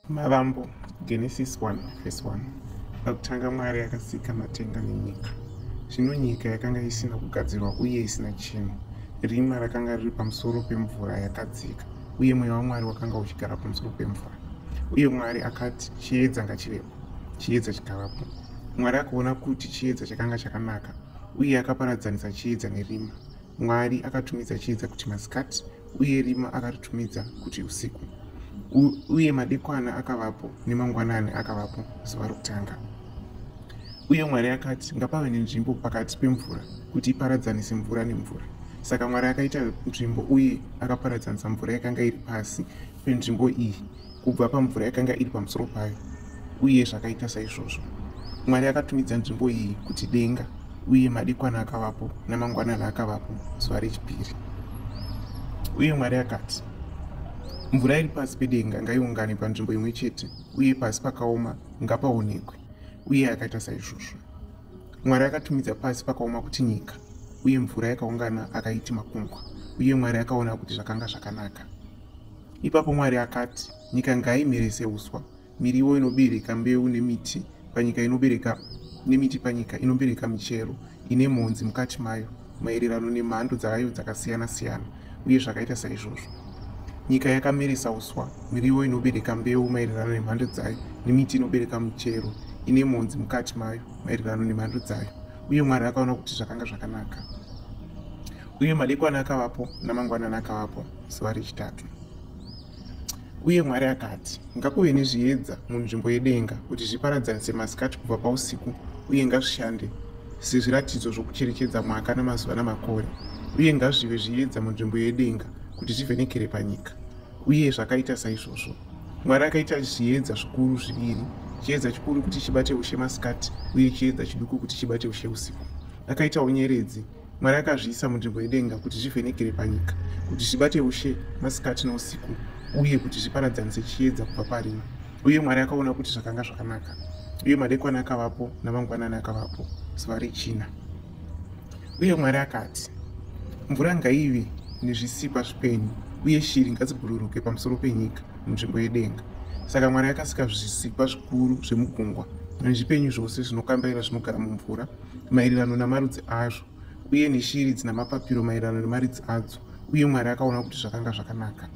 Mavambo, Genesis 1 verse 1. Pakutanga Mwari akasika matenga nenyika. Zvino nyika yakanga isina kugadzirwa uye isina chinhu. Rima rakanga riri pamusoro pemvura yakadzika, uye mweya waMwari wakanga uchigara pamusoro pemvura. Uye Mwari akati, chiedza ngachivepo. Chiedza chikavapo. Mwari akaona kuti chiedza chakanga chakanaka, uye akaparadzanisa chiedza nerima. Mwari akatumidza chiedza kuti masikati, uye rima akaritumidza kuti usiku. Uye madekwana akavapo nemangwanani akavapo zuva rokutanga. Uye Mwari akati, ngapave nenzvimbo pakati pemvura kuti iparadzanise mvura nemvura. Saka Mwari akaita nzvimbo uye akaparadzanisa mvura yakanga iri pasi penzvimbo iyi kubva pamvura yakanga iri pamusoro payo, uye zvakaita saizvozvo. Mwari akatumidza nzvimbo iyi kuti denga, uye madekwana akavapo namangwanani akavapo zuva rechipiri. Uye Mwari akati, mvura iri pasi pedenga ngaiungane panzvimbo imwe chete, uye pasi pakaoma ngapaonekwe. Uye akaita saizvozvo. Mwari akatumidza pasi pakaoma kuti nyika, uye mvura yakaungana akaiti makungwa. Uye Mwari akaona kuti zvakanga zvakanaka. Ipapo Mwari akati, nyika ngaimere seuswa, miriwo inobereka mbeu nemiti panyika inobereka michero ine mhodzi mukati mayo, maererano nemhando dzayo dzakasiyana-siyana. Uye zvakaita saizvozvo. Nyika yakameresa uswa, miriwo inobereka mbeu maererano nemhando dzayo, nemiti inobereka michero ine mhodzi mukati mayo, maererano nemhando dzayo. Uye Mwari akaona kuti zvakanga zvakanaka. Uye madekwana akavapo namangwanani akavapo zuva rechitatu. Uye Mwari akati, ngakuve nezviedza munzvimbo yedenga kuti zviparadzanise masikati kubva pausiku, uye ngazvishande sezviratidzo zvokucherechedza mwaka namazuva namakore. Uye ngazvive zviedza munzvimbo yedenga kuti zvivhenekere panyika. Uye zvakaita saizvozvo. Mwari akaita zviedza zvikuru zviviri, chiedza chikuru kuti chibate ushe masikati, uye chiedza chiduku kuti chibate ushe usiku. Akaitawo nyeredzi. Mwari akazviisa munzvimbo yedenga kuti zvivhenekere panyika, kuti zvibate ushe masikati nousiku, uye kuti zviparadzanise chiedza kubva parima. Uye Mwari akaona kuti zvakanga zvakanaka. Uye madekwana akavapo namangwanani akavapo zuva rechina. Uye Mwari akati, mvura ngaive nezvisikwa zvipenyu, uye shiri ngadzibhururuke pamusoro penyika munzvimbo yedenga. Saka Mwari akasika zvisikwa zvikuru zvemugungwa nezvipenyu zvose zvinokambaira zvinogara mumvura maererano namarudzi azvo, uye neshiri dzina mapapiro maererano nemarudzi adzo. Uye Mwari akaona kuti zvakanga zvakanaka.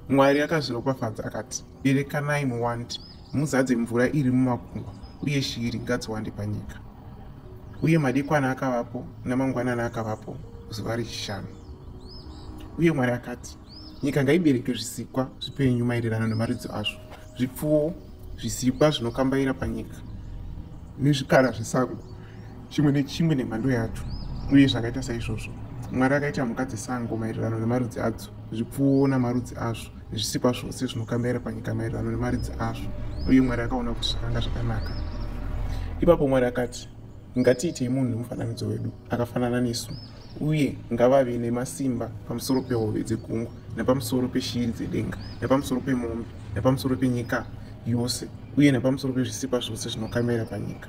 Mwari akazviropafadza akati, berekanai muwande, muzadze mvura iri mumakungwa, uye shiri ngadziwande panyika. Uye madekwana akavapo namangwanani akavapo zuva rechishanu. Uye Mwari akati, nyika ngaibereke zvisikwa zvipenyu maererano nemarudzi azvo, zvipfuwo, zvisikwa zvinokambaira panyika, nezvikara zvesango, chimwe nechimwe nemhando yacho. Uye zvakaita saizvozvo. Mwari akaita mhuka dzesango maererano nemarudzi adzo, zvipfuwo namarudzi azvo, nezvisikwa zvose zvinokambaira panyika maererano nemarudzi azvo. Uye Mwari akaona kuti zvakanga zvakanaka. Ipapo Mwari akati, ngatiitei munhu nemufananidzo wedu, akafanana nesu, uye ngavave nemasimba pamusoro pehove dzegungwa, nepamusoro peshiri dzedenga, nepamusoro pemombe, nepamusoro penyika yose, uye nepamusoro pezvisikwa zvose zvinokambaira panyika.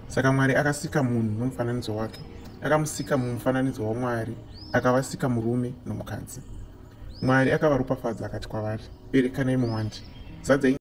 Saka Mwari akasika munhu nomufananidzo wake. Akamusika mumufananidzo waMwari, akavasika murume nomukadzi. Mwari akavaropafadza akati kwavari, berekanai muwande, zadzai